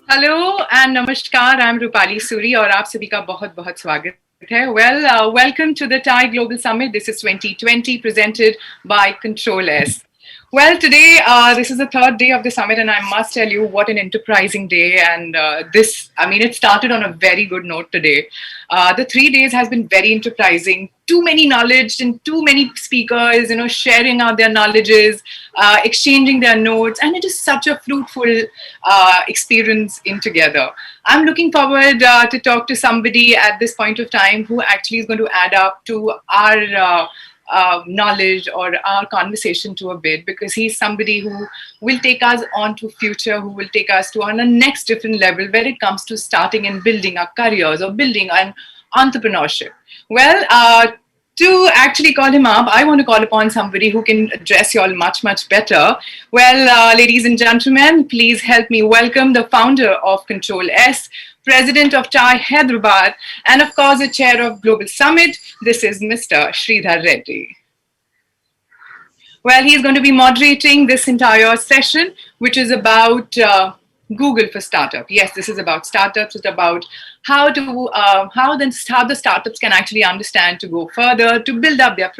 Hello and namaskar. I'm Rupali Suri और आप सभी का बहुत बहुत स्वागत है. Welcome to the Thai Global Summit. This is 2020 presented by Control S. Well, today this is the third day of the summit, and I must tell you what an enterprising day. And it started on a very good note today. The 3 days has been very enterprising. Too many knowledge and too many speakers, sharing out their knowledges, exchanging their notes, and it is such a fruitful experience in together. I'm looking forward to talk to somebody at this point of time who actually is going to add up to our knowledge or our conversation to a bit, because he's somebody who will take us on to future, who will take us to on a next different level when it comes to starting and building our careers or building an entrepreneurship. To actually call him up, I want to call upon somebody who can address you all much, much better. Ladies and gentlemen, please help me welcome the founder of Control S, President of TAI Hyderabad, and of course, the chair of Global Summit. This is Mr. Sridhar Reddy. Well, he's going to be moderating this entire session, which is about Google for startup. Yes, this is about startups. It's about how the startups can actually understand to go further, to build up their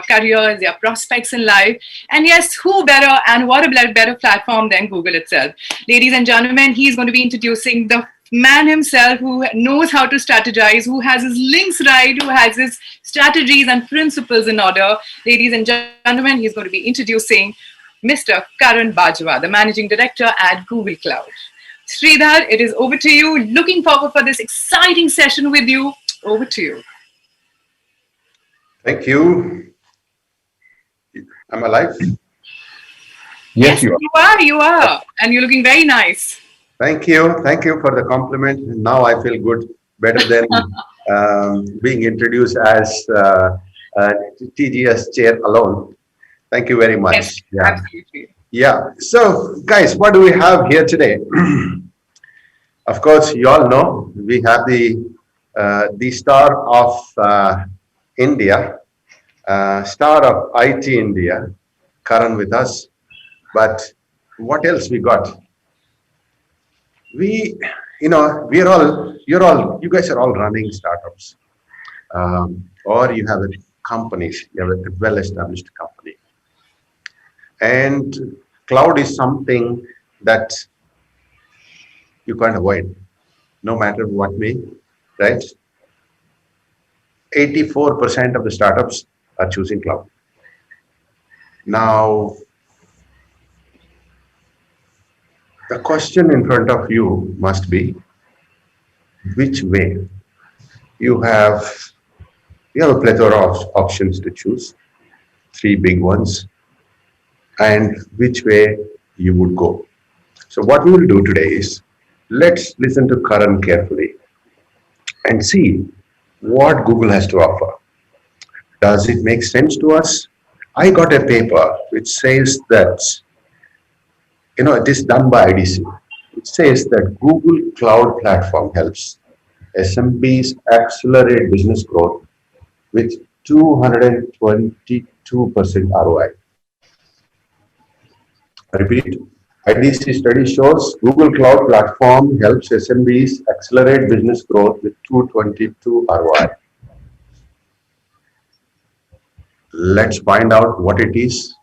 careers, their prospects in life. And yes, who better and what a better platform than Google itself. Ladies and gentlemen, he's going to be introducing the man himself who knows how to strategize, who has his links right, who has his strategies and principles in order. Ladies and gentlemen, he's going to be introducing Mr. Karan Bajwa, the Managing Director at Google Cloud. Sridhar, it is over to you. Looking forward for this exciting session with you. Over to you. Thank you. Am I live? Yes, you are. And you're looking very nice. Thank you. Thank you for the compliment. Now I feel good, better than being introduced as TGS chair alone. Thank you very much. Yes, yeah. Absolutely. Yeah. So, guys, what do we have here today? Of course, you all know we have the star of India, star of IT India, Karan with us. But what else we got? You guys are all running startups, or you have a company, you have a well-established company. And cloud is something that you can't avoid, no matter what way, right? 84% of the startups are choosing cloud. Now, the question in front of you must be, which way? You have a plethora of options to choose, 3 big ones, and which way you would go. So what we will do today is, let's listen to Karan carefully and see what Google has to offer. Does it make sense to us? I got a paper which says that, it is done by IDC. It says that Google Cloud Platform helps SMBs accelerate business growth with 222% ROI. I repeat, IDC study shows Google Cloud Platform helps SMBs accelerate business growth with 222 ROI. Let's find out what it is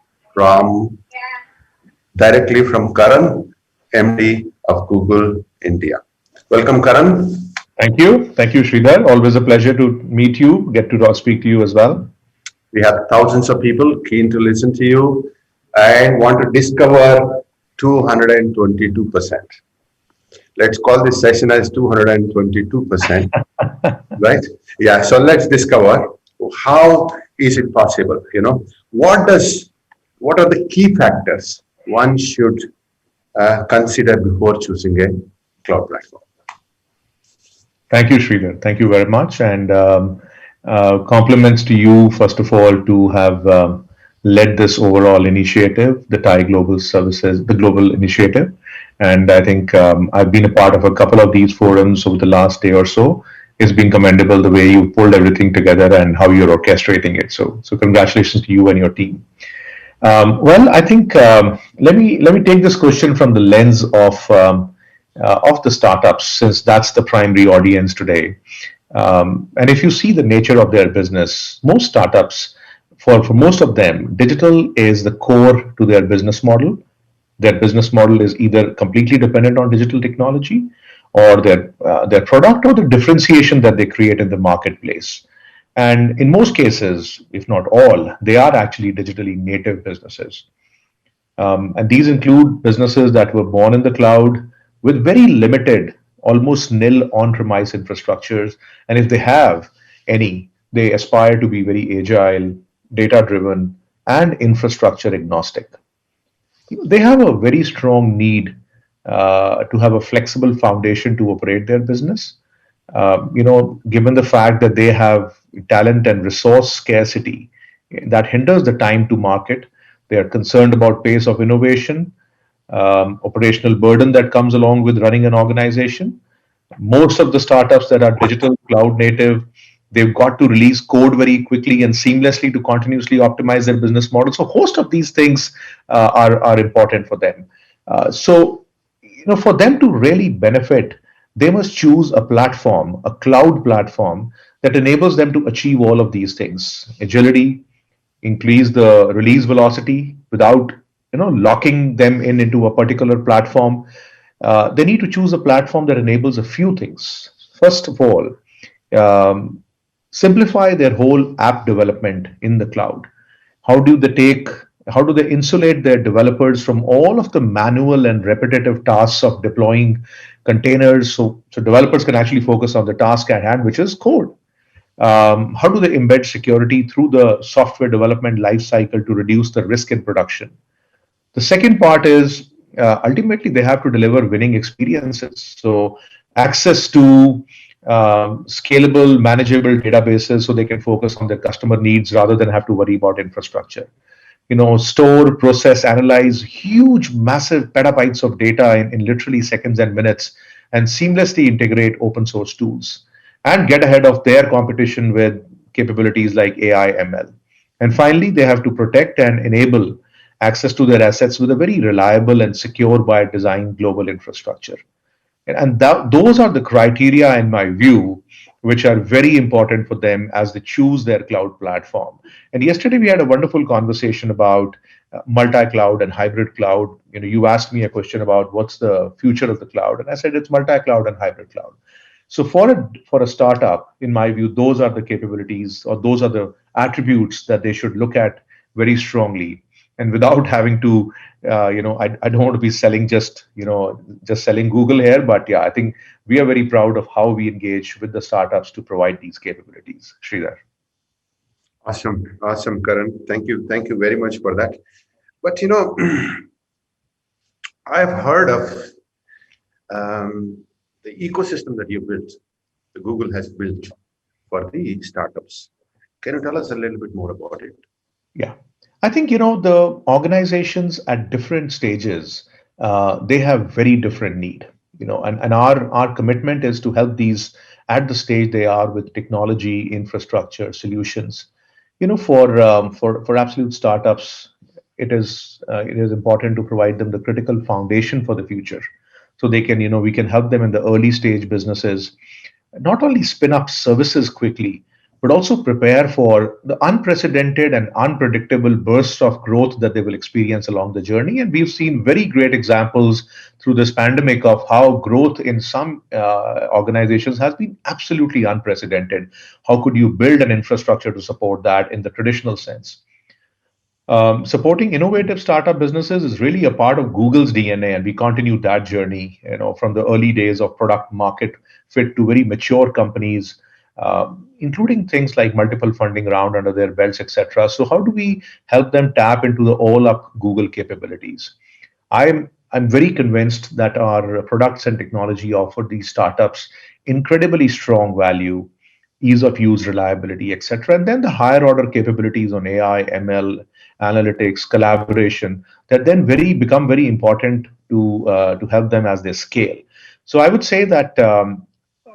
directly from Karan, MD of Google India. Welcome, Karan. Thank you. Thank you, Sridhar. Always a pleasure to meet you, get to speak to you as well. We have thousands of people keen to listen to you and want to discover 222%. Let's call this session as 222%, right? Yeah, so let's discover how is it possible, what are the key factors one should consider before choosing a cloud platform. Thank you, Sridhar. Thank you very much. And compliments to you, first of all, to have led this overall initiative, the Thai Global Services, the Global Initiative. And I think I've been a part of a couple of these forums over the last day or so. It's been commendable the way you pulled everything together and how you're orchestrating it. So congratulations to you and your team. I think let me take this question from the lens of of the startups, since that's the primary audience today. And if you see the nature of their business, most startups, for most of them, digital is the core to their business model. Their business model is either completely dependent on digital technology, or their product, or the differentiation that they create in the marketplace. And in most cases, if not all, they are actually digitally native businesses. And these include businesses that were born in the cloud with very limited, almost nil on premise infrastructures. And if they have any, they aspire to be very agile, data driven, and infrastructure agnostic. They have a very strong need to have a flexible foundation to operate their business. Given the fact that they have talent and resource scarcity that hinders the time to market, they are concerned about pace of innovation, operational burden that comes along with running an organization. Most of the startups that are digital cloud native, they've got to release code very quickly and seamlessly to continuously optimize their business model. So, a host of these things are important for them. For them to really benefit, they must choose a platform, a cloud platform that enables them to achieve all of these things: agility, increase the release velocity without locking them into a particular platform. They need to choose a platform that enables a few things. First of all, um, simplify their whole app development in the cloud. How do they take how do they insulate their developers from all of the manual and repetitive tasks of deploying containers, so developers can actually focus on the task at hand, which is code? How do they embed security through the software development lifecycle to reduce the risk in production? The second part is, ultimately they have to deliver winning experiences. So access to scalable, manageable databases so they can focus on their customer needs rather than have to worry about infrastructure. Store, process, analyze huge, massive petabytes of data in literally seconds and minutes, and seamlessly integrate open source tools and get ahead of their competition with capabilities like AI, ML. And finally, they have to protect and enable access to their assets with a very reliable and secure by design global infrastructure. And those are the criteria, in my view, which are very important for them as they choose their cloud platform. And yesterday we had a wonderful conversation about multi-cloud and hybrid cloud. You asked me a question about what's the future of the cloud, and I said it's multi-cloud and hybrid cloud. So for a startup, in my view, those are the capabilities, or those are the attributes that they should look at very strongly, and without having to, I don't want to be selling just selling Google here, but yeah, I think we are very proud of how we engage with the startups to provide these capabilities. Sridhar. Awesome, awesome, Karan. Thank you very much for that. But I've heard of the ecosystem that you built, the Google has built for the startups. Can you tell us a little bit more about it? Yeah. I think, the organizations at different stages, they have very different need, and our commitment is to help these at the stage they are with technology, infrastructure, solutions. For absolute startups, it is important to provide them the critical foundation for the future, so they can, we can help them in the early stage businesses not only spin up services quickly, but also prepare for the unprecedented and unpredictable bursts of growth that they will experience along the journey. And we've seen very great examples through this pandemic of how growth in some organizations has been absolutely unprecedented. How could you build an infrastructure to support that in the traditional sense? Supporting innovative startup businesses is really a part of Google's DNA, and we continue that journey. From the early days of product market fit to very mature companies, including things like multiple funding round under their belts, etc. So, how do we help them tap into the all-up Google capabilities? I'm very convinced that our products and technology offer these startups incredibly strong value, ease of use, reliability, etc. And then the higher order capabilities on AI, ML, analytics, collaboration that then very become very important to help them as they scale. So I would say that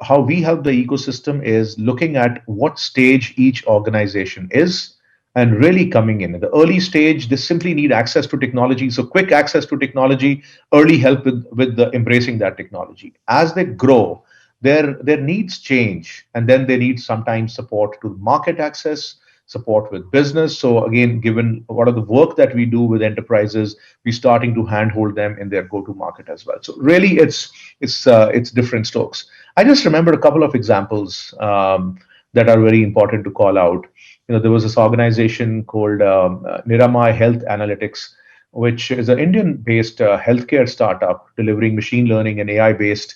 how we help the ecosystem is looking at what stage each organization is and really coming in. At the early stage, they simply need access to technology. So quick access to technology, early help with the embracing that technology. As they grow, their needs change, and then they need sometimes support to market access, support with business. So again, given what are the work that we do with enterprises, we're starting to handhold them in their go-to market as well. So really, it's different strokes. I just remember a couple of examples that are very important to call out. There was this organization called Niramai Health Analytics, which is an Indian-based healthcare startup delivering machine learning and AI-based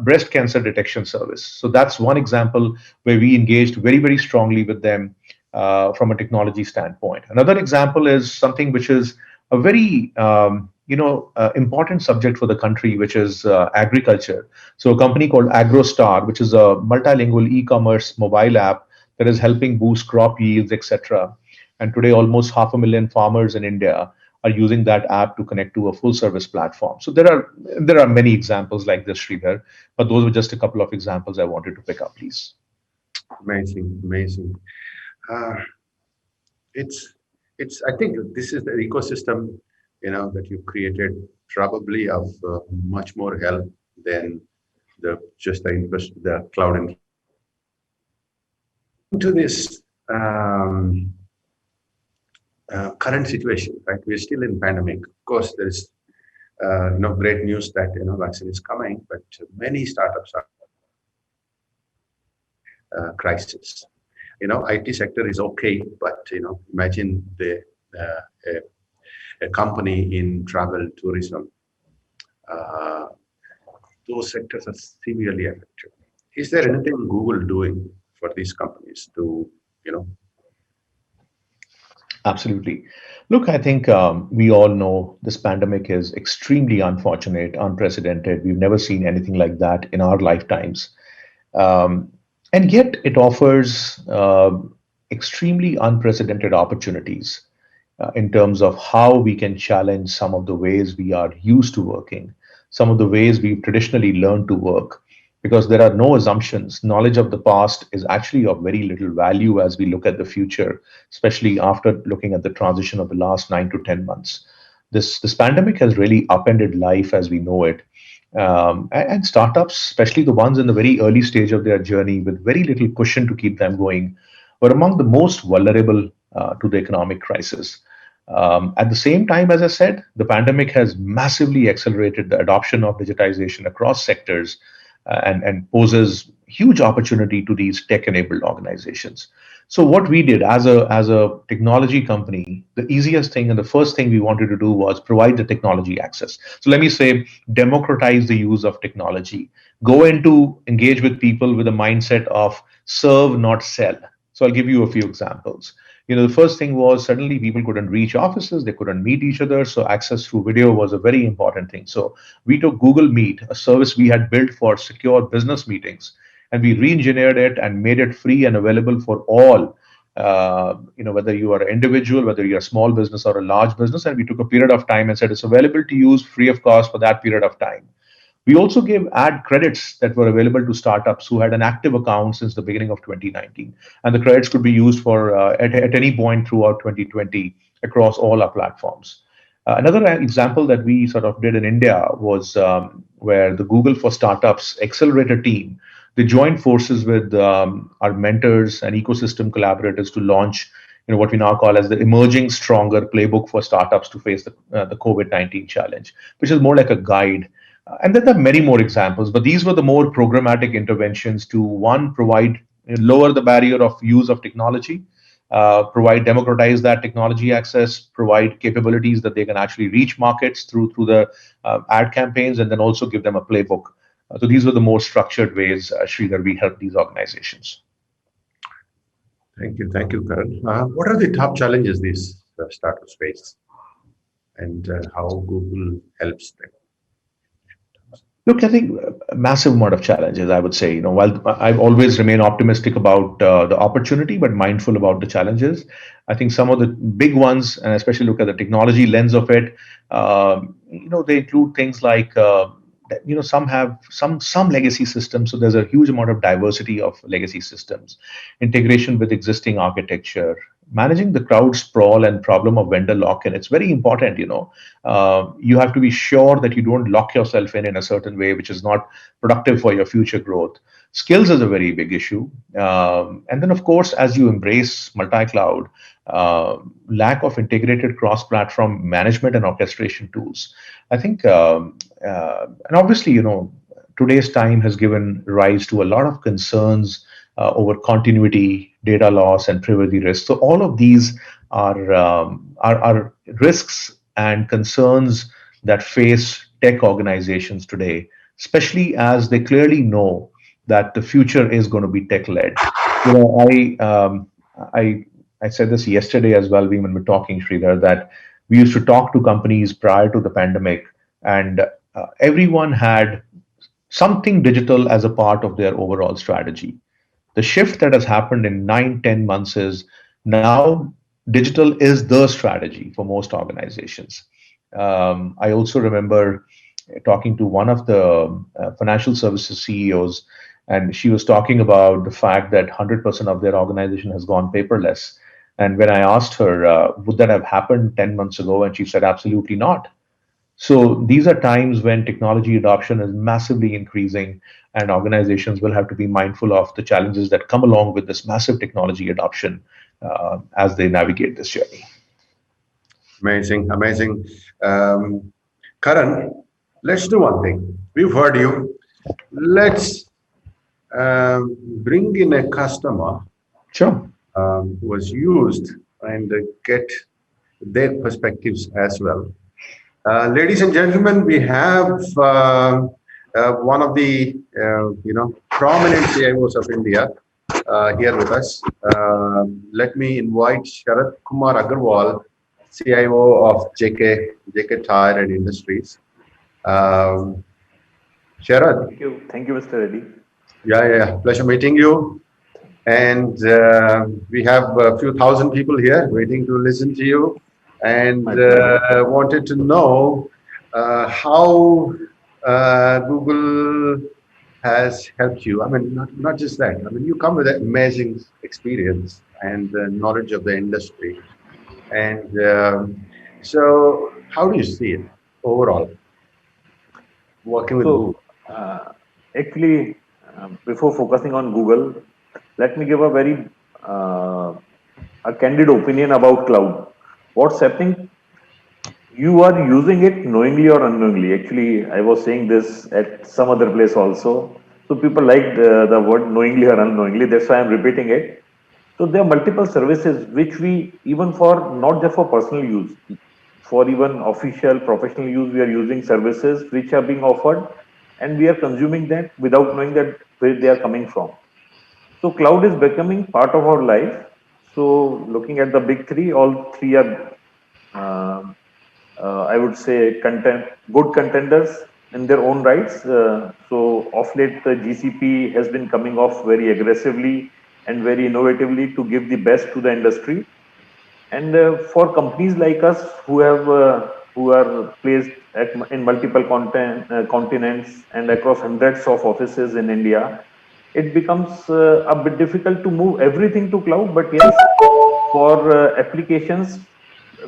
breast cancer detection service. So that's one example where we engaged very, very strongly with them from a technology standpoint. Another example is something which is a very important subject for the country, which is agriculture. So a company called Agrostar, which is a multilingual e-commerce mobile app that is helping boost crop yields, etc. And today, almost 500,000 farmers in India are using that app to connect to a full service platform. So there are many examples like this, Sridhar, but those were just a couple of examples I wanted to pick up, please. Amazing, amazing. Uh, it's. I think this is the ecosystem, that you created, probably of much more help than the cloud. And to this current situation, right? We're still in pandemic. Of course, there is great news that vaccine is coming, but many startups are crisis. IT sector is okay, but imagine a company in travel tourism. Those sectors are severely affected. Is there anything Google doing for these companies to Absolutely. Look, I think we all know this pandemic is extremely unfortunate, unprecedented. We've never seen anything like that in our lifetimes. And yet it offers extremely unprecedented opportunities in terms of how we can challenge some of the ways we are used to working, some of the ways we've traditionally learned to work, because there are no assumptions. Knowledge of the past is actually of very little value as we look at the future, especially after looking at the transition of the last 9 to 10 months. This pandemic has really upended life as we know it. And startups, especially the ones in the very early stage of their journey with very little cushion to keep them going, were among the most vulnerable to the economic crisis. At the same time, as I said, the pandemic has massively accelerated the adoption of digitization across sectors and poses huge opportunity to these tech-enabled organizations. So what we did as a technology company, the easiest thing and the first thing we wanted to do was provide the technology access. So let me say, democratize the use of technology. Go into engage with people with a mindset of serve, not sell. So I'll give you a few examples. The first thing was suddenly people couldn't reach offices, they couldn't meet each other. So access through video was a very important thing. So we took Google Meet, a service we had built for secure business meetings, and we re-engineered it and made it free and available for all. Whether you are an individual, whether you're a small business or a large business, and we took a period of time and said it's available to use free of cost for that period of time. We also gave ad credits that were available to startups who had an active account since the beginning of 2019. And the credits could be used for at any point throughout 2020 across all our platforms. Another example that we sort of did in India was where the Google for Startups Accelerator team, they joined forces with our mentors and ecosystem collaborators to launch what we now call as the Emerging Stronger Playbook for Startups to face the COVID-19 challenge, which is more like a guide. And then there are many more examples, but these were the more programmatic interventions to, one, provide, lower the barrier of use of technology, democratize that technology access, provide capabilities that they can actually reach markets through the ad campaigns, and then also give them a playbook. So these were the more structured ways, Sridhar, we help these organizations. Thank you, Karan. What are the top challenges these startups face, and how Google helps them? Look, I think a massive amount of challenges, I would say. While I've always remained optimistic about the opportunity, but mindful about the challenges, I think some of the big ones, and especially look at the technology lens of it, they include things like some have some legacy systems, so there's a huge amount of diversity of legacy systems, integration with existing architecture, managing the crowd sprawl and problem of vendor lock-in. It's very important. You have to be sure that you don't lock yourself in a certain way which is not productive for your future growth. Skills is a very big issue. And then, of course, as you embrace multi-cloud, lack of integrated cross-platform management and orchestration tools. I think, and obviously, today's time has given rise to a lot of concerns over continuity, data loss, and privacy risks. So all of these are risks and concerns that face tech organizations today, especially as they clearly know that the future is going to be tech-led. I said this yesterday as well, when we were talking, Sridhar, that we used to talk to companies prior to the pandemic, and everyone had something digital as a part of their overall strategy. The shift that has happened in 9, 10 months is now digital is the strategy for most organizations. I also remember talking to one of the financial services CEOs, and she was talking about the fact that 100% of their organization has gone paperless. And when I asked her, would that have happened 10 months ago? And she said, absolutely not. So these are times when technology adoption is massively increasing, and organizations will have to be mindful of the challenges that come along with this massive technology adoption as they navigate this journey. Amazing, amazing. Karan, let's do one thing. We've heard you. Let's bring in a customer Sure. who was used and get their perspectives as well. Ladies and gentlemen, we have one of the prominent CIOs of India here with us. Let me invite Sharat Kumar Agarwal, CIO of JK Tire and Industries. Sharat. Thank you, Mr. Reddy. Yeah. Pleasure meeting you. And we have a few thousand people here waiting to listen to you, and wanted to know how Google has helped you. I mean, not just that. I mean, you come with an amazing experience and knowledge of the industry. And so how do you see it overall, working with Google? Actually, before focusing on Google, let me give a very a candid opinion about cloud. What's happening? You are using it knowingly or unknowingly. Actually, I was saying this at some other place also. So people like the word knowingly or unknowingly. That's why I'm repeating it. So there are multiple services which we, even for not just for personal use, for even official professional use, we are using services which are being offered, and we are consuming that without knowing that where they are coming from. So cloud is becoming part of our life. So looking at the big three, all three are, I would say, good contenders in their own rights. So of late, the GCP has been coming off very aggressively and very innovatively to give the best to the industry. And for companies like us who are placed in multiple continents and across hundreds of offices in India, it becomes a bit difficult to move everything to cloud. But yes, for applications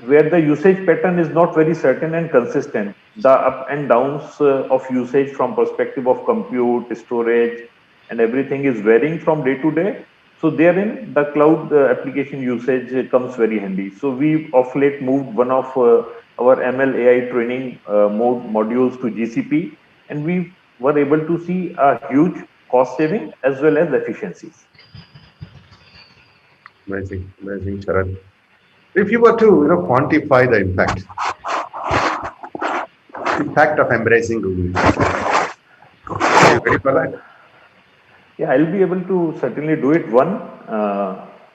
where the usage pattern is not very certain and consistent, the up and downs of usage from perspective of compute, storage, and everything is varying from day to day. So therein, the cloud application usage comes very handy. So we of late moved one of our ML AI training modules to GCP, and we were able to see a huge cost saving as well as efficiencies. Amazing, Sharat. If you were to quantify the impact of embracing Google, are you ready for that? Yeah, I'll be able to certainly do it.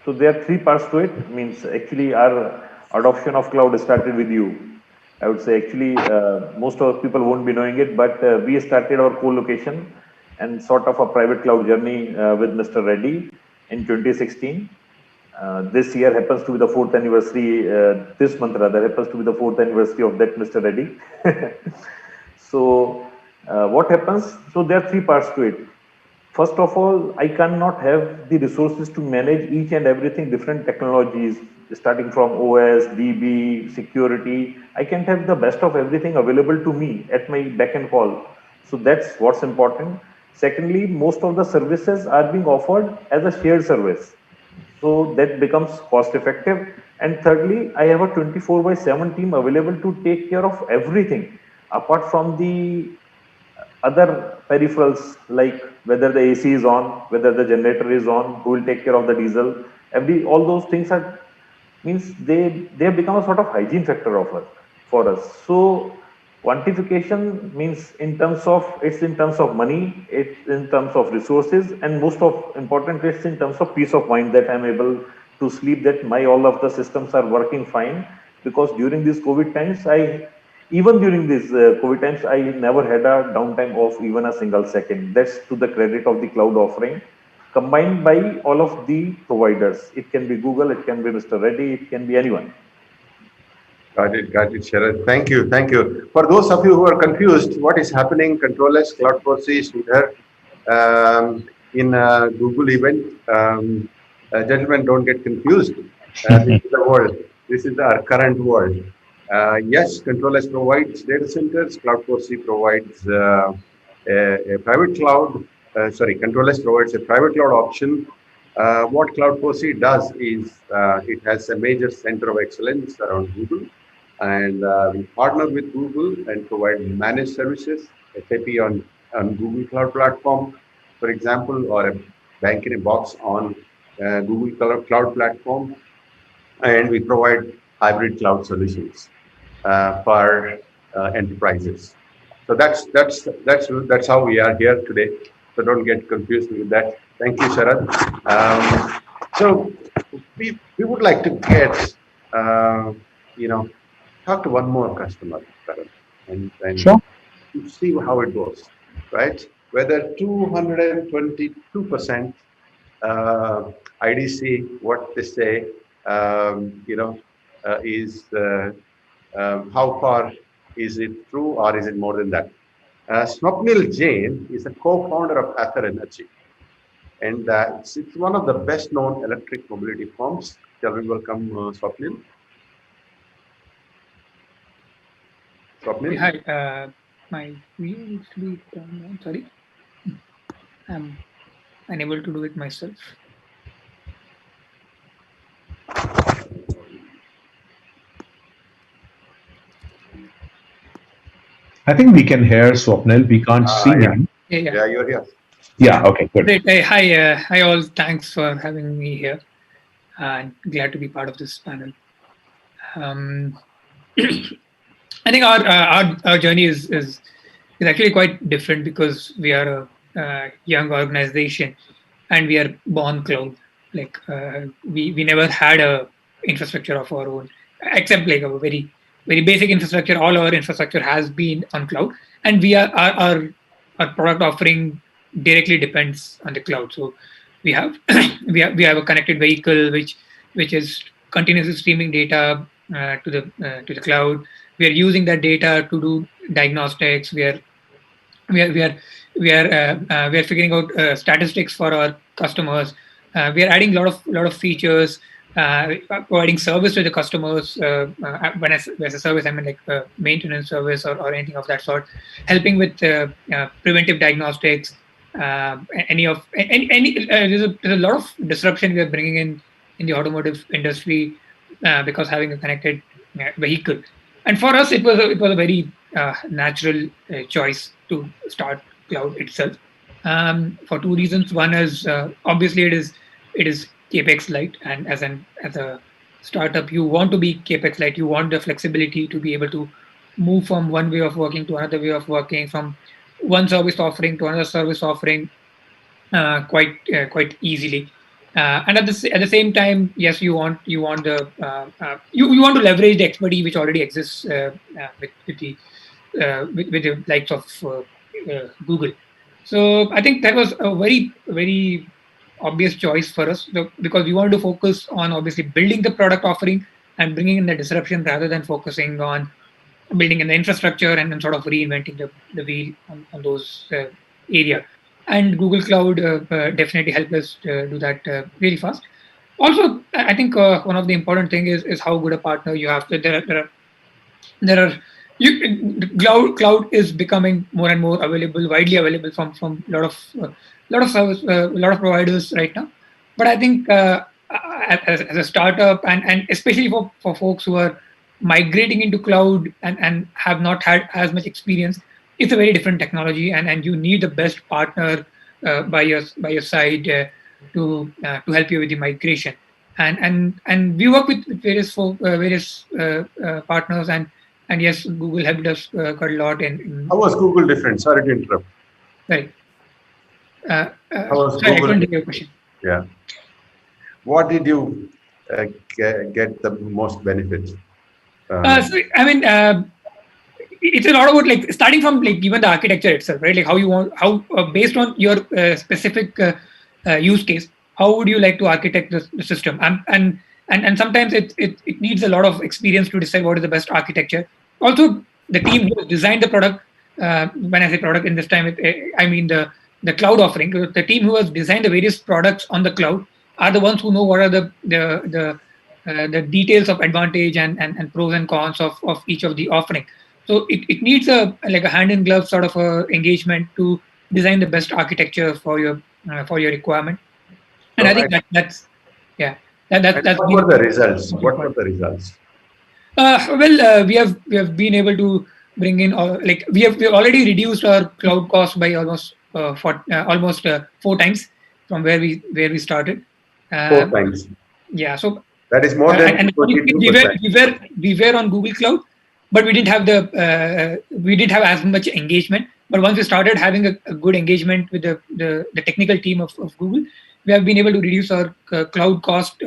So there are three parts to it. Means actually our adoption of cloud started with you. I would say actually most of people won't be knowing it, but we started our co-location and sort of a private cloud journey with Mr. Reddy in 2016. This year happens to be the 4th anniversary, this month rather happens to be the 4th anniversary of that Mr. Reddy. So What happens? So there are three parts to it. First of all, I cannot have the resources to manage each and everything, different technologies, starting from OS, DB, security. I can't have the best of everything available to me at my beck and call. So that's what's important. Secondly, most of the services are being offered as a shared service. So that becomes cost effective. And thirdly, I have a 24/7 team available to take care of everything apart from the other peripherals, like whether the AC is on, whether the generator is on, who will take care of the diesel. All those things are means they have become a sort of hygiene factor of us for us. So quantification means in terms of money, it's in terms of resources, and most of important it's in terms of peace of mind that I'm able to sleep, that my all of the systems are working fine. Because during these COVID times, even during these COVID times, I never had a downtime of even a single second. That's to the credit of the cloud offering, combined by all of the providers. It can be Google, it can be Mr. Reddy, it can be anyone. Got it, Sharad. Thank you, thank you. For those of you who are confused, what is happening? Controllers, Cloud Proxy is here in Google event. Gentlemen, don't get confused. This is the world. This is our current world. Yes, Controllers provides data centers. Cloud Proxy provides a private cloud. Controllers provides a private cloud option. What Cloud Proxy does is it has a major center of excellence around Google, and we partner with Google and provide managed services, SAP on Google Cloud Platform, for example, or a bank in a box on Google Cloud Platform, and we provide hybrid cloud solutions for enterprises. So that's how we are here today. So don't get confused with that. Thank you, Sharad. So we would like to get talk to one more customer, Karan, and Sure. see how it goes, right? Whether 222% IDC, what they say, is how far is it true, or is it more than that? Swapnil Jain is a co-founder of Ather Energy, and it's one of the best-known electric mobility firms. Shall we welcome Swapnil? Swapnil? Hi, my video needs to be turned on. Sorry, I'm unable to do it myself. I think we can hear Swapnil. We can't see Yeah. him. Yeah, you're here. Yeah, okay, good. Great. Hi all. Thanks for having me here. And glad to be part of this panel. I think our journey is actually quite different, because we are a young organization and we are born cloud. Like we never had a infrastructure of our own, except like a very basic infrastructure. All our infrastructure has been on cloud, and we are our product offering directly depends on the cloud. So we have we have a connected vehicle which is continuously streaming data to the cloud. We are using that data to do diagnostics. We are figuring out statistics for our customers. We are adding a lot of features, providing service to the customers. When I say service, I mean like maintenance service or anything of that sort, helping with preventive diagnostics. There's a lot of disruption we are bringing in the automotive industry because having a connected vehicle. And for us, it was a very natural choice to start cloud itself, for two reasons. One is obviously it is capex light, and as a startup, you want to be capex light. You want the flexibility to be able to move from one way of working to another way of working, from one service offering to another service offering quite easily. And at the same time, yes, you want the you want to leverage the expertise which already exists with the likes of Google. So I think that was a very obvious choice for us, because we wanted to focus on obviously building the product offering and bringing in the disruption rather than focusing on building in the infrastructure and then sort of reinventing the wheel on those area. And Google Cloud definitely helped us do that really fast. Also, I think one of the important thing is how good a partner you have. There are cloud is becoming more and more available, widely available from lot of service, lot of providers right now. But I think as a startup and especially for folks who are migrating into cloud and have not had as much experience, it's a very different technology, and you need the best partner by your side to help you with the migration. And we work with various partners, and yes, Google helped us quite a lot in How was Google different? Sorry to interrupt. right. How was Sorry, I Google? couldn't hear your question. Yeah. What did you get the most benefits? So I mean, it's a lot about like starting from like even the architecture itself, right? Like how based on your specific use case, how would you like to architect the system? And sometimes it needs a lot of experience to decide what is the best architecture. Also, the team who has designed the product. When I say product in this time, I mean the cloud offering. The team who has designed the various products on the cloud are the ones who know what are the details of advantage and pros and cons of each of the offering. So it needs a like a hand in glove sort of a engagement to design the best architecture for your requirement. And I think that's yeah that's what been were the results? What were the results? we have been able to bring in like we've already reduced our cloud cost by almost 4 times from where we started. 4 times. Yeah, so That is more than and we were on Google Cloud, but we didn't have as much engagement. But once we started having a good engagement with the technical team of Google, we have been able to reduce our cloud cost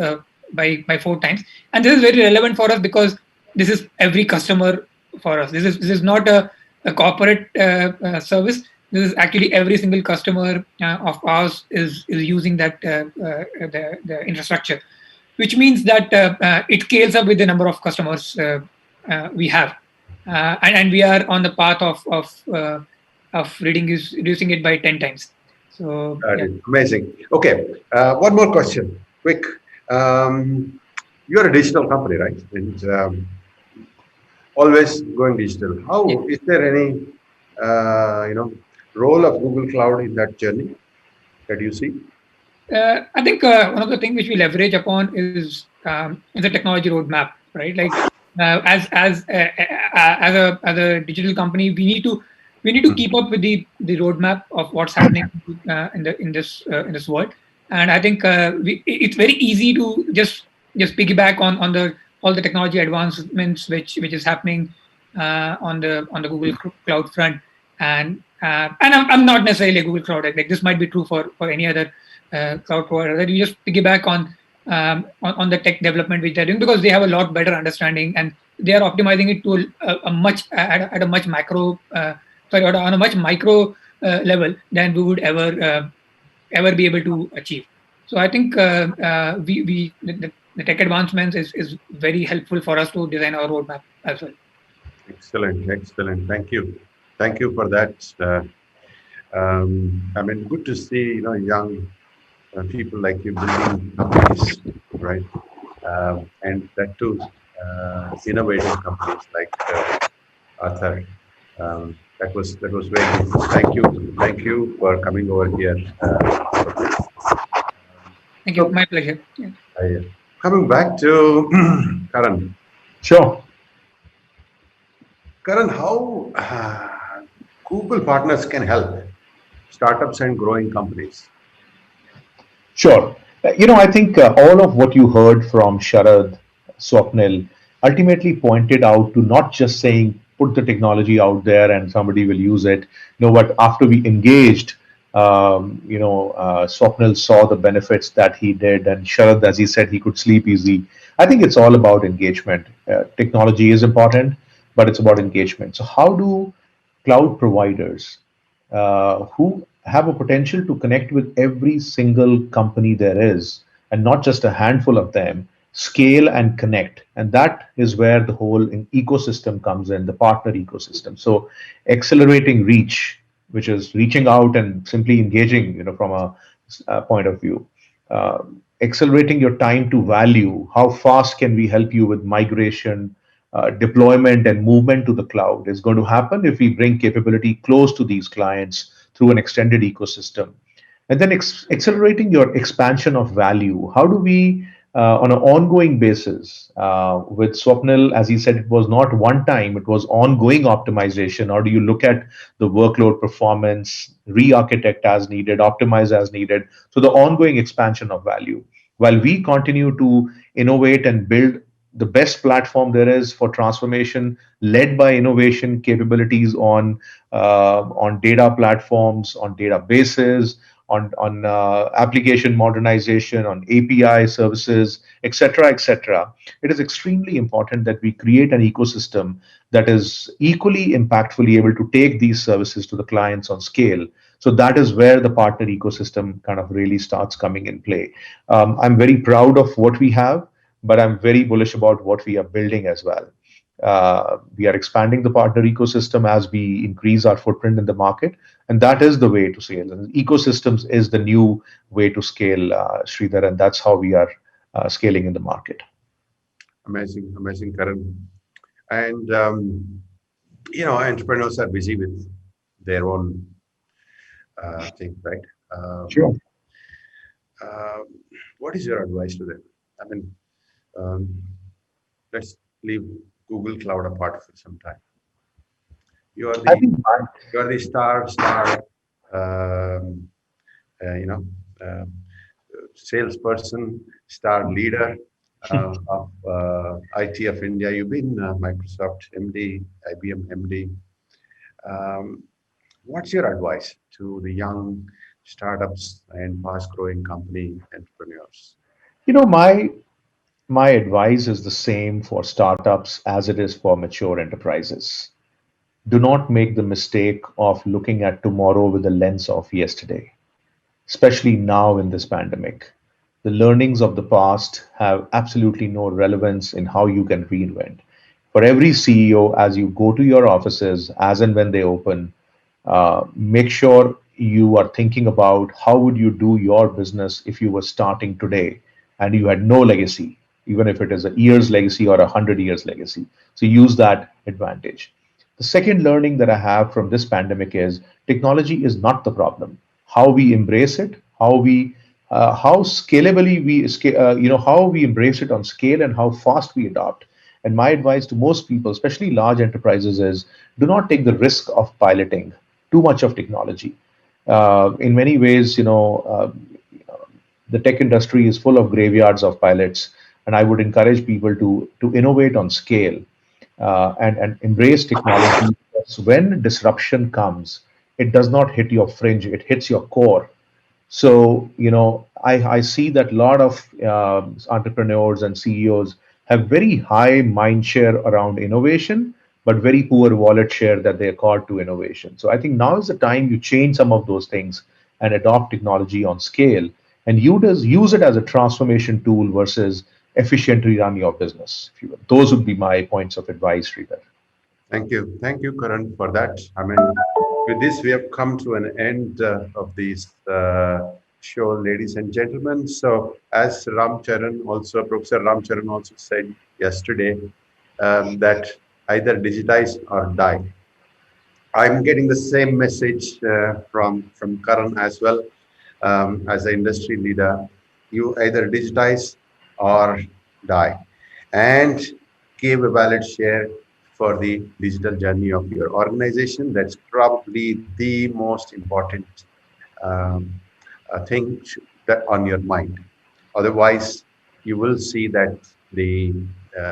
by 4 times. And this is very relevant for us because this is every customer for us. This is not a corporate service. This is actually every single customer of ours is using that the infrastructure, which means that it scales up with the number of customers we have, and we are on the path of reducing it by 10 times. So That is amazing. Okay, one more question, quick. You're a digital company, right? And always going digital. How is there any, role of Google Cloud in that journey that you see? I think one of the things which we leverage upon is the technology roadmap, right? Like as a digital company, we need to keep up with the roadmap of what's happening in this world. And I think it's very easy to just piggyback on all the technology advancements which is happening on the Google Cloud front. And I'm not necessarily a Google Cloud. Like this might be true for any other cloud provider, that you just piggyback on the tech development which they're doing, because they have a lot better understanding and they are optimizing it to a much at a much macro on a much micro level than we would ever be able to achieve. So I think the tech advancements is very helpful for us to design our roadmap as well. Excellent. Thank you for that. I mean, good to see young people like you building companies, right? And that too, innovative companies like Arthur. That was very good. Thank you for coming over here. Thank you. My pleasure. Yeah. Coming back to Karan. Sure. Karan, how Google partners can help startups and growing companies? Sure. I think all of what you heard from Sharad, Swapnil, ultimately pointed out to not just saying put the technology out there and somebody will use it. But after we engaged, Swapnil saw the benefits that he did, and Sharad, as he said, he could sleep easy. I think it's all about engagement. Technology is important, but it's about engagement. So how do cloud providers who have a potential to connect with every single company there is, and not just a handful of them, scale and connect. And that is where the whole ecosystem comes in, the partner ecosystem. So accelerating reach, which is reaching out and simply engaging, from a point of view. Uh, Accelerating your time to value. How fast can we help you with migration, deployment, and movement to the cloud is going to happen if we bring capability close to these clients through an extended ecosystem. And then accelerating your expansion of value. How do we, on an ongoing basis, with Swapnil, as he said, it was not one time, it was ongoing optimization. Or do you look at the workload performance, re-architect as needed, optimize as needed? So the ongoing expansion of value. While we continue to innovate and build the best platform there is for transformation, led by innovation capabilities on data platforms, on databases, on application modernization, on API services, etc., etc. It is extremely important that we create an ecosystem that is equally impactfully able to take these services to the clients on scale. So that is where the partner ecosystem kind of really starts coming in play. I'm very proud of what we have, but I'm very bullish about what we are building as well. We are expanding the partner ecosystem as we increase our footprint in the market, and that is the way to scale. And ecosystems is the new way to scale, Sridhar, and that's how we are scaling in the market. Amazing, amazing, Karan. And entrepreneurs are busy with their own things, right? Sure. Uh, what is your advice to them? I mean, um, let's leave Google Cloud apart for some time. You are I the think you are the star um, you know um salesperson, star leader of IT of India. You've been Microsoft MD, IBM MD. Um, what's your advice to the young startups and fast-growing company entrepreneurs? you know my advice is the same for startups as it is for mature enterprises. Do not make the mistake of looking at tomorrow with the lens of yesterday, especially now in this pandemic. The learnings of the past have absolutely no relevance in how you can reinvent. For every CEO, as you go to your offices, as and when they open, make sure you are thinking about how would you do your business if you were starting today and you had no legacy, even if it is a year's legacy or 100 years legacy. So use that advantage. The second learning that I have from this pandemic is technology is not the problem. How we embrace it, how scalably how we embrace it on scale and how fast we adopt. And my advice to most people, especially large enterprises, is do not take the risk of piloting too much of technology. In many ways, the tech industry is full of graveyards of pilots, and I would encourage people to innovate on scale and embrace technology. Because when disruption comes, it does not hit your fringe; it hits your core. So, I see that a lot of entrepreneurs and CEOs have very high mind share around innovation, but very poor wallet share that they accord to innovation. So I think now is the time you change some of those things and adopt technology on scale, and you just use it as a transformation tool versus efficiently run your business, if you will. Those would be my points of advice, Sridhar. Thank you, Karan, for that. I mean, with this, we have come to an end of this show, ladies and gentlemen. So, as Professor Ram Charan also said yesterday, that either digitize or die. I'm getting the same message from Karan as well, as an industry leader. You either digitize or die, and give a valid share for the digital journey of your organization. That's probably the most important um, thing that on your mind. Otherwise, you will see that the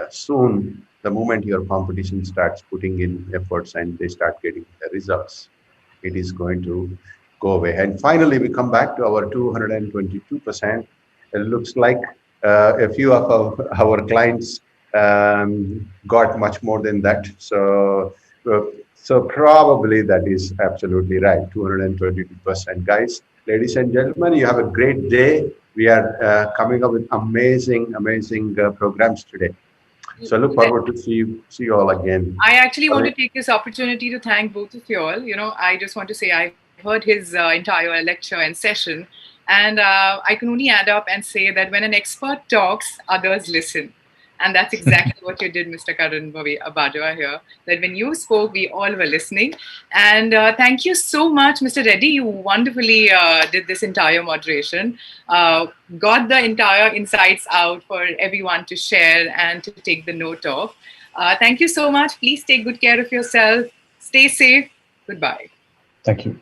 soon the moment your competition starts putting in efforts and they start getting the results, it is going to go away. And finally, we come back to our 222%. It looks like a few of our clients got much more than that. So probably that is absolutely right. 222%, guys. Ladies and gentlemen, you have a great day. we are coming up with amazing programs today. So I look forward to see you all again. I actually want to take this opportunity to thank both of you all. I just want to say I heard his entire lecture and session, and I can only add up and say that when an expert talks, others listen. And that's exactly what you did, Mr. Karan Bajwa here. That when you spoke, we all were listening. And thank you so much, Mr. Reddy. You wonderfully did this entire moderation. Got the entire insights out for everyone to share and to take the note of. Thank you so much. Please take good care of yourself. Stay safe. Goodbye. Thank you.